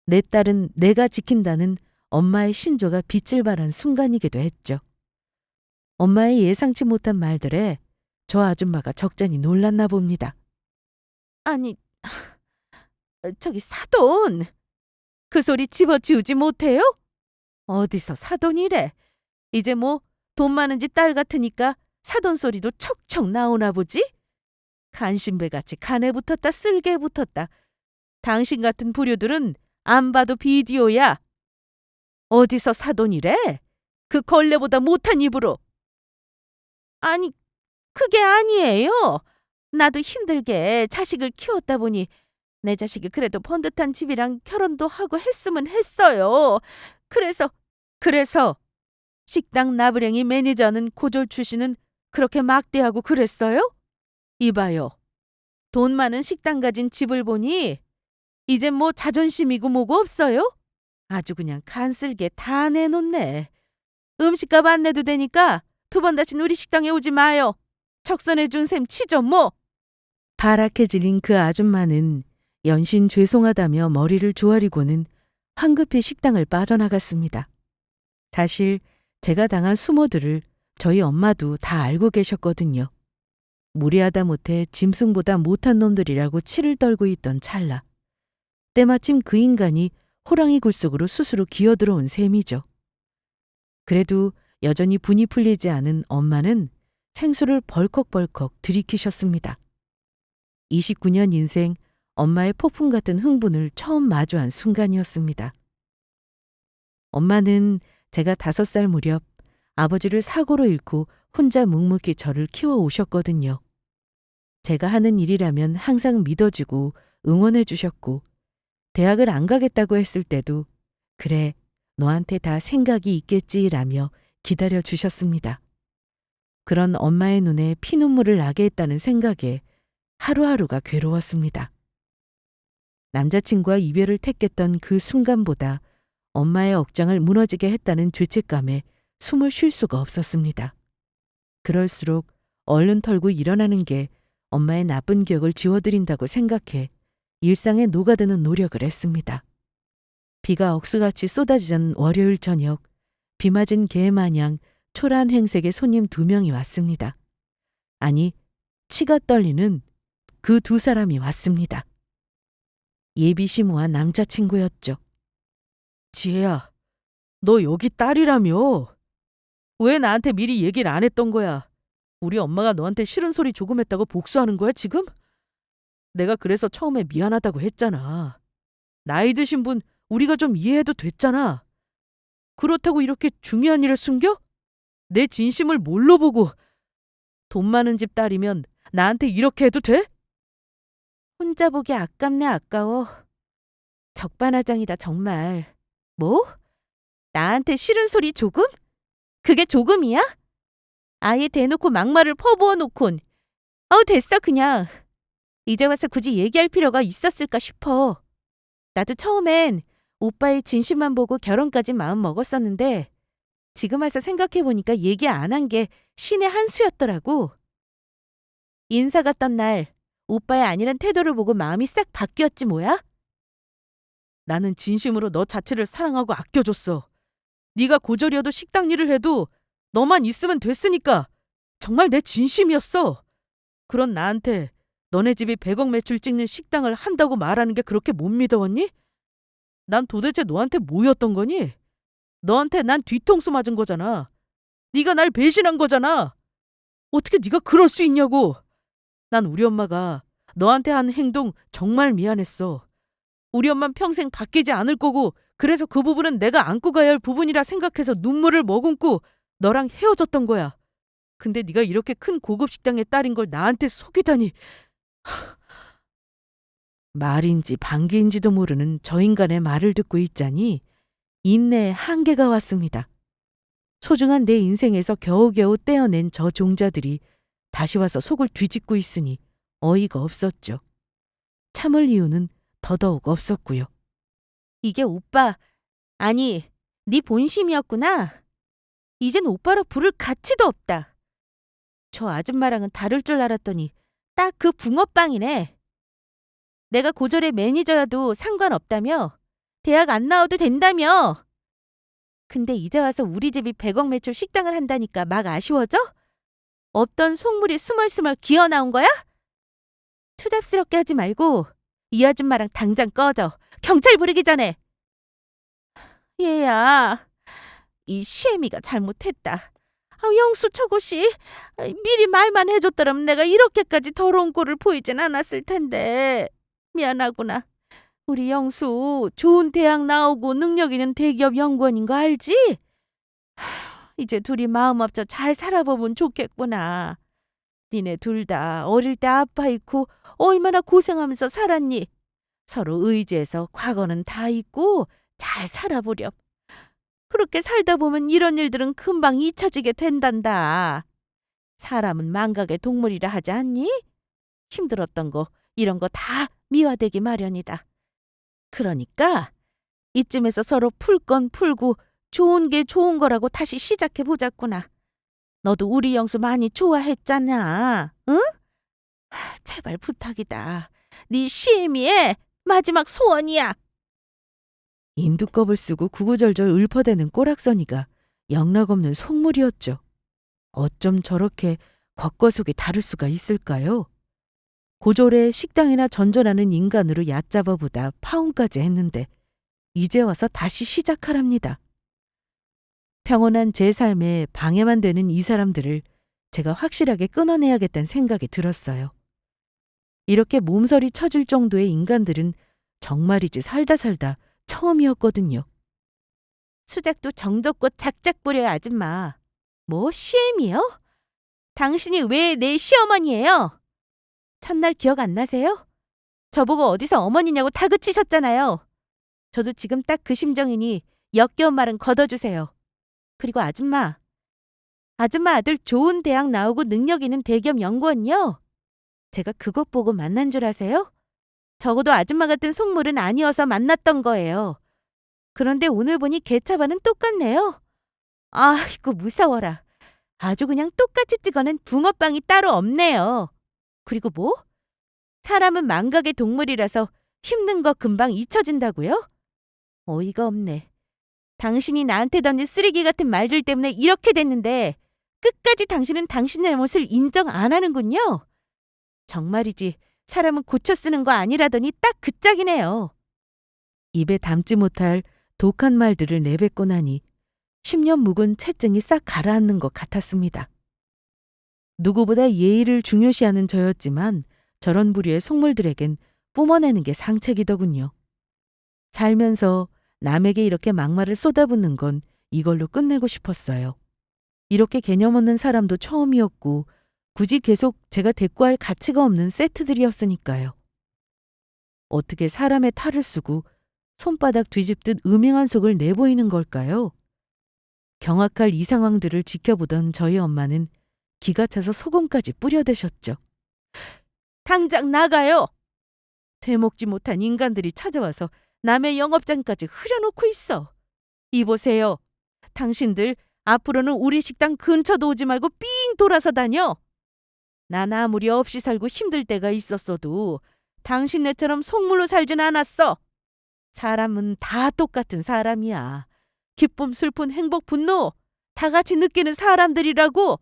내 딸은 내가 지킨다는 엄마의 신조가 빛을 발한 순간이기도 했죠. 엄마의 예상치 못한 말들에 저 아줌마가 적잖이 놀랐나 봅니다. 아니, 저기 사돈! 그 소리 집어치우지 못해요? 어디서 사돈이래? 이제 뭐 돈 많은 집 딸 같으니까 사돈 소리도 척척 나오나 보지? 간신배같이 간에 붙었다 쓸개 붙었다. 당신 같은 부류들은 안 봐도 비디오야. 어디서 사돈이래? 그 걸레보다 못한 입으로. 아니, 그게 아니에요. 나도 힘들게 자식을 키웠다 보니 내 자식이 그래도 번듯한 집이랑 결혼도 하고 했으면 했어요. 그래서 식당 나부랭이 매니저는 고졸 출신은 그렇게 막대하고 그랬어요? 이봐요. 돈 많은 식당 가진 집을 보니 이젠 뭐 자존심이고 뭐고 없어요? 아주 그냥 간쓸게 다 내놓네. 음식값 안 내도 되니까 두 번 다신 우리 식당에 오지 마요. 적선해준 셈 치죠 뭐. 바랗게 질린 그 아줌마는 연신 죄송하다며 머리를 조아리고는 황급히 식당을 빠져나갔습니다. 사실 제가 당한 수모들을 저희 엄마도 다 알고 계셨거든요. 무리하다 못해 짐승보다 못한 놈들이라고 치를 떨고 있던 찰나. 때마침 그 인간이 호랑이 굴속으로 스스로 기어들어온 셈이죠. 그래도 여전히 분이 풀리지 않은 엄마는 생수를 벌컥벌컥 들이키셨습니다. 29년 인생 엄마의 폭풍 같은 흥분을 처음 마주한 순간이었습니다. 엄마는 제가 5살 무렵 아버지를 사고로 잃고 혼자 묵묵히 저를 키워 오셨거든요. 제가 하는 일이라면 항상 믿어주고 응원해 주셨고 대학을 안 가겠다고 했을 때도 그래, 너한테 다 생각이 있겠지라며 기다려 주셨습니다. 그런 엄마의 눈에 피눈물을 나게 했다는 생각에 하루하루가 괴로웠습니다. 남자친구와 이별을 택했던 그 순간보다 엄마의 억장을 무너지게 했다는 죄책감에 숨을 쉴 수가 없었습니다. 그럴수록 얼른 털고 일어나는 게 엄마의 나쁜 기억을 지워드린다고 생각해 일상에 녹아드는 노력을 했습니다. 비가 억수같이 쏟아지던 월요일 저녁, 비 맞은 개 마냥 초라한 행색의 손님 2명이 왔습니다. 아니, 치가 떨리는 그 2사람이 왔습니다. 예비시무한 남자친구였죠. 지혜야, 너 여기 딸이라며? 왜 나한테 미리 얘기를 안 했던 거야? 우리 엄마가 너한테 싫은 소리 조금 했다고 복수하는 거야, 지금? 내가 그래서 처음에 미안하다고 했잖아. 나이 드신 분 우리가 좀 이해해도 됐잖아. 그렇다고 이렇게 중요한 일을 숨겨? 내 진심을 뭘로 보고 돈 많은 집 딸이면 나한테 이렇게 해도 돼? 혼자 보기 아깝네 아까워. 적반하장이다 정말. 뭐? 나한테 싫은 소리 조금? 그게 조금이야? 아예 대놓고 막말을 퍼부어 놓곤. 됐어 그냥. 이제 와서 굳이 얘기할 필요가 있었을까 싶어. 나도 처음엔 오빠의 진심만 보고 결혼까지 마음 먹었었는데 지금 와서 생각해보니까 얘기 안 한 게 신의 한 수였더라고. 인사 갔던 날 오빠의 아니란 태도를 보고 마음이 싹 바뀌었지 뭐야? 나는 진심으로 너 자체를 사랑하고 아껴줬어. 네가 고졸이어도 식당 일을 해도 너만 있으면 됐으니까 정말 내 진심이었어. 그런 나한테 너네 집이 100억 매출 찍는 식당을 한다고 말하는 게 그렇게 못 믿어왔니? 난 도대체 너한테 뭐였던 거니? 너한테 난 뒤통수 맞은 거잖아. 네가 날 배신한 거잖아. 어떻게 네가 그럴 수 있냐고. 난 우리 엄마가 너한테 한 행동 정말 미안했어. 우리 엄만 평생 바뀌지 않을 거고 그래서 그 부분은 내가 안고 가야 할 부분이라 생각해서 눈물을 머금고 너랑 헤어졌던 거야. 근데 네가 이렇게 큰 고급 식당의 딸인 걸 나한테 속이다니. 말인지 반기인지도 모르는 저 인간의 말을 듣고 있자니 인내의 한계가 왔습니다. 소중한 내 인생에서 겨우겨우 떼어낸 저 종자들이 다시 와서 속을 뒤집고 있으니 어이가 없었죠. 참을 이유는 더더욱 없었고요. 이게 오빠, 아니, 네 본심이었구나. 이젠 오빠로 부를 가치도 없다. 저 아줌마랑은 다를 줄 알았더니 딱 그 붕어빵이네. 내가 고졸의 매니저여도 상관없다며? 대학 안 나와도 된다며? 근데 이제 와서 우리 집이 100억 매출 식당을 한다니까 막 아쉬워져? 없던 속물이 스멀스멀 기어 나온 거야? 투잡스럽게 하지 말고 이 아줌마랑 당장 꺼져. 경찰 부르기 전에. 얘야, 이 시애미가 잘못했다. 영수 저것이 미리 말만 해줬더라면 내가 이렇게까지 더러운 꼴을 보이진 않았을 텐데. 미안하구나. 우리 영수 좋은 대학 나오고 능력 있는 대기업 연구원인 거 알지? 이제 둘이 마음 합쳐 잘 살아보면 좋겠구나. 니네 둘 다 어릴 때 아빠 잃고 얼마나 고생하면서 살았니? 서로 의지해서 과거는 다 잊고 잘 살아보렴. 그렇게 살다 보면 이런 일들은 금방 잊혀지게 된단다. 사람은 망각의 동물이라 하지 않니? 힘들었던 거 이런 거 다 미화되기 마련이다. 그러니까 이쯤에서 서로 풀 건 풀고 좋은 게 좋은 거라고 다시 시작해 보자꾸나. 너도 우리 영수 많이 좋아했잖아. 응? 제발 부탁이다. 네 시애미의 마지막 소원이야. 인두껍을 쓰고 구구절절 읊어대는 꼬락서니가 영락없는 속물이었죠. 어쩜 저렇게 겉과속이 다를 수가 있을까요? 고졸에 식당이나 전전하는 인간으로 얕잡아보다 파혼까지 했는데 이제 와서 다시 시작하랍니다. 평온한 제 삶에 방해만 되는 이 사람들을 제가 확실하게 끊어내야겠다는 생각이 들었어요. 이렇게 몸서리 쳐줄 정도의 인간들은 정말이지 살다 살다 처음이었거든요. 수작도 정도껏 작작 부려요, 아줌마. 뭐 시애미요? 당신이 왜 내 시어머니예요? 첫날 기억 안 나세요? 저보고 어디서 어머니냐고 다그치셨잖아요. 저도 지금 딱 그 심정이니 역겨운 말은 걷어주세요. 그리고 아줌마 아들 좋은 대학 나오고 능력 있는 대기업 연구원이요? 제가 그것 보고 만난 줄 아세요? 적어도 아줌마 같은 속물은 아니어서 만났던 거예요. 그런데 오늘 보니 개차반은 똑같네요. 아이고 무서워라. 아주 그냥 똑같이 찍어낸 붕어빵이 따로 없네요. 그리고 뭐? 사람은 망각의 동물이라서 힘든 거 금방 잊혀진다고요? 어이가 없네. 당신이 나한테 던진 쓰레기 같은 말들 때문에 이렇게 됐는데 끝까지 당신은 당신의 잘못을 인정 안 하는군요. 정말이지 사람은 고쳐 쓰는 거 아니라더니 딱 그 짝이네요. 입에 담지 못할 독한 말들을 내뱉고 나니 10년 묵은 채증이 싹 가라앉는 것 같았습니다. 누구보다 예의를 중요시하는 저였지만 저런 부류의 속물들에겐 뿜어내는 게 상책이더군요. 살면서 남에게 이렇게 막말을 쏟아붓는 건 이걸로 끝내고 싶었어요. 이렇게 개념 없는 사람도 처음이었고 굳이 계속 제가 대꾸할 가치가 없는 세트들이었으니까요. 어떻게 사람의 탈을 쓰고 손바닥 뒤집듯 음흉한 속을 내보이는 걸까요? 경악할 이 상황들을 지켜보던 저희 엄마는 기가 차서 소금까지 뿌려대셨죠. 당장 나가요! 되먹지 못한 인간들이 찾아와서 남의 영업장까지 흐려놓고 있어. 이보세요. 당신들 앞으로는 우리 식당 근처도 오지 말고 삥 돌아서 다녀. 난 아무리 없이 살고 힘들 때가 있었어도 당신네처럼 속물로 살진 않았어. 사람은 다 똑같은 사람이야. 기쁨, 슬픔, 행복, 분노 다 같이 느끼는 사람들이라고.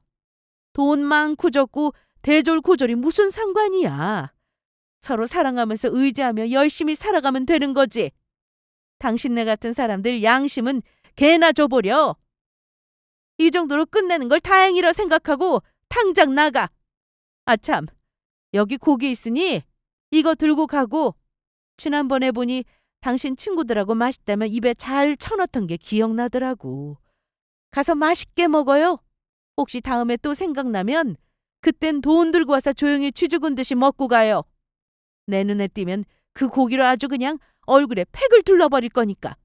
돈 많고 적고 대졸고졸이 무슨 상관이야. 서로 사랑하면서 의지하며 열심히 살아가면 되는 거지. 당신네 같은 사람들 양심은 개나 줘버려. 이 정도로 끝내는 걸 다행이라 생각하고 당장 나가. 아참, 여기 고기 있으니 이거 들고 가고 지난번에 보니 당신 친구들하고 맛있다며 입에 잘 쳐넣던 게 기억나더라고. 가서 맛있게 먹어요. 혹시 다음에 또 생각나면 그땐 돈 들고 와서 조용히 쥐죽은 듯이 먹고 가요. 내 눈에 띄면 그 고기로 아주 그냥 얼굴에 팩을 둘러버릴 거니까.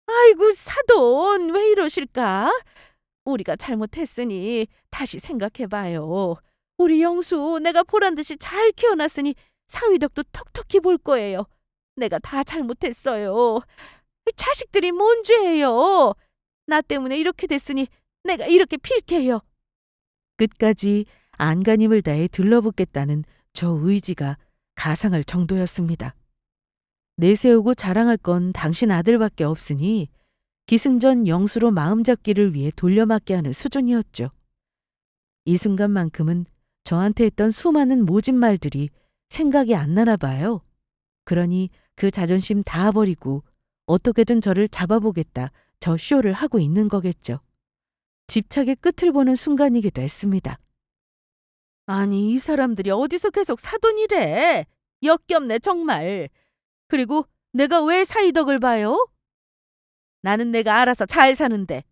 아이고 사돈 왜 이러실까? 우리가 잘못했으니 다시 생각해봐요. 우리 영수 내가 보란듯이 잘 키워놨으니 사위덕도 톡톡히 볼 거예요. 내가 다 잘못했어요. 자식들이 뭔 죄예요. 나 때문에 이렇게 됐으니 내가 이렇게 필게요. 끝까지 안간힘을 다해 들러붙겠다는 저 의지가 가상할 정도였습니다. 내세우고 자랑할 건 당신 아들밖에 없으니 기승전 영수로 마음 잡기를 위해 돌려막게 하는 수준이었죠. 이 순간만큼은 저한테 했던 수많은 모진 말들이 생각이 안 나나 봐요. 그러니 그 자존심 다 버리고 어떻게든 저를 잡아보겠다 저 쇼를 하고 있는 거겠죠. 집착의 끝을 보는 순간이기도 했습니다. 아니, 이 사람들이 어디서 계속 사돈이래. 역겹네 정말. 그리고 내가 왜 사이덕을 봐요? 나는 내가 알아서 잘 사는데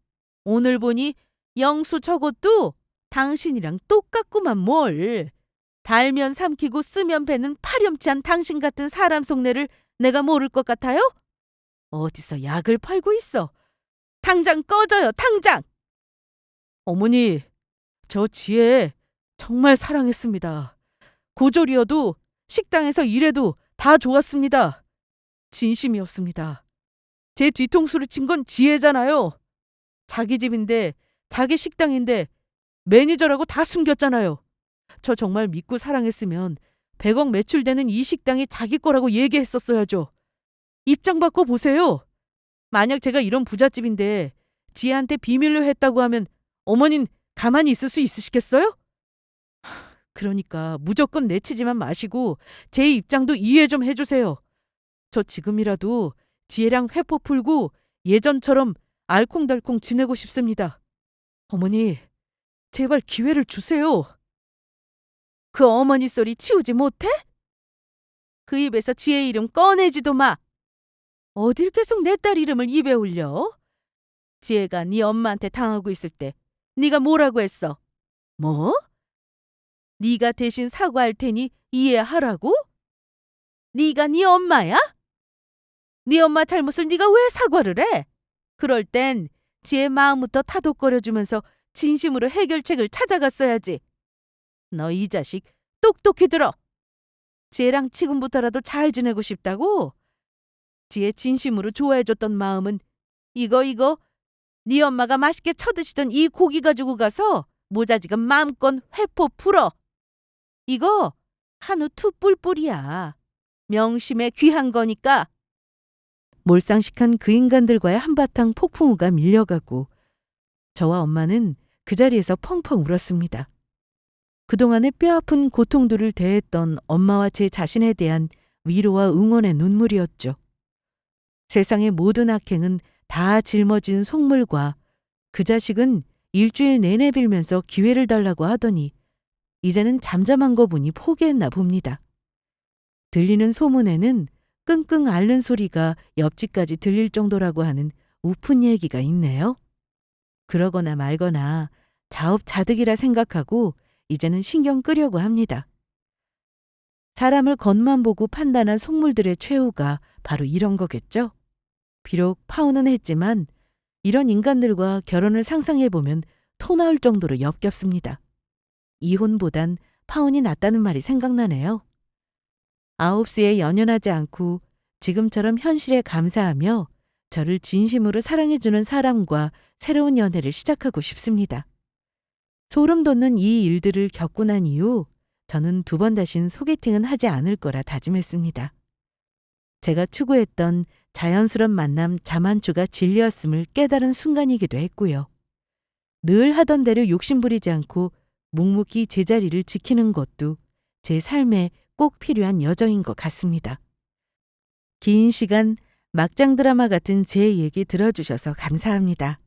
오늘 보니 영수 저것도 당신이랑 똑같구만 뭘. 달면 삼키고 쓰면 배는 파렴치한 당신 같은 사람 속내를 내가 모를 것 같아요? 어디서 약을 팔고 있어. 당장 꺼져요, 당장! 어머니, 저 지혜 정말 사랑했습니다. 고졸이어도 식당에서 일해도 다 좋았습니다. 진심이었습니다. 제 뒤통수를 친 건 지혜잖아요. 자기 집인데, 자기 식당인데 매니저라고 다 숨겼잖아요. 저 정말 믿고 사랑했으면 100억 매출되는 이 식당이 자기 거라고 얘기했었어야죠. 입장 바꿔 보세요. 만약 제가 이런 부잣집인데 지혜한테 비밀로 했다고 하면 어머닌 가만히 있을 수 있으시겠어요? 그러니까 무조건 내치지만 마시고 제 입장도 이해 좀 해주세요. 저 지금이라도 지혜랑 회포 풀고 예전처럼 알콩달콩 지내고 싶습니다. 어머니, 제발 기회를 주세요. 그 어머니 소리 치우지 못해? 그 입에서 지혜 이름 꺼내지도 마. 어딜 계속 내 딸 이름을 입에 올려? 지혜가 네 엄마한테 당하고 있을 때 네가 뭐라고 했어? 뭐? 네가 대신 사과할 테니 이해하라고? 네가 네 엄마야? 네 엄마 잘못을 네가 왜 사과를 해? 그럴 땐 지혜 마음부터 타독거려주면서 진심으로 해결책을 찾아갔어야지. 너 이 자식 똑똑히 들어. 지혜랑 지금부터라도 잘 지내고 싶다고? 지혜 진심으로 좋아해줬던 마음은 이거 네 엄마가 맛있게 쳐드시던 이 고기 가지고 가서 모자지금 마음껏 회포 풀어. 이거 한우 투 뿔뿔이야. 명심에 귀한 거니까. 몰상식한 그 인간들과의 한바탕 폭풍우가 밀려가고 저와 엄마는 그 자리에서 펑펑 울었습니다. 그동안의 뼈아픈 고통들을 대했던 엄마와 제 자신에 대한 위로와 응원의 눈물이었죠. 세상의 모든 악행은 다 짊어진 속물과 그 자식은 일주일 내내 빌면서 기회를 달라고 하더니 이제는 잠잠한 거 보니 포기했나 봅니다. 들리는 소문에는 끙끙 앓는 소리가 옆집까지 들릴 정도라고 하는 우픈 얘기가 있네요. 그러거나 말거나 자업자득이라 생각하고 이제는 신경 끄려고 합니다. 사람을 겉만 보고 판단한 속물들의 최후가 바로 이런 거겠죠? 비록 파혼은 했지만 이런 인간들과 결혼을 상상해보면 토 나올 정도로 역겹습니다. 이혼보단 파혼이 낫다는 말이 생각나네요. 아홉수에 연연하지 않고 지금처럼 현실에 감사하며 저를 진심으로 사랑해주는 사람과 새로운 연애를 시작하고 싶습니다. 소름 돋는 이 일들을 겪고 난 이후 저는 2번 다신 소개팅은 하지 않을 거라 다짐했습니다. 제가 추구했던 자연스런 만남 자만추가 진리였음을 깨달은 순간이기도 했고요. 늘 하던 대로 욕심부리지 않고 묵묵히 제자리를 지키는 것도 제 삶에 꼭 필요한 여정인 것 같습니다. 긴 시간 막장 드라마 같은 제 얘기 들어주셔서 감사합니다.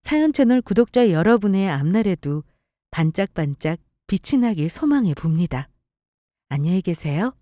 사연 채널 구독자 여러분의 앞날에도 반짝반짝 빛이 나길 소망해 봅니다. 안녕히 계세요.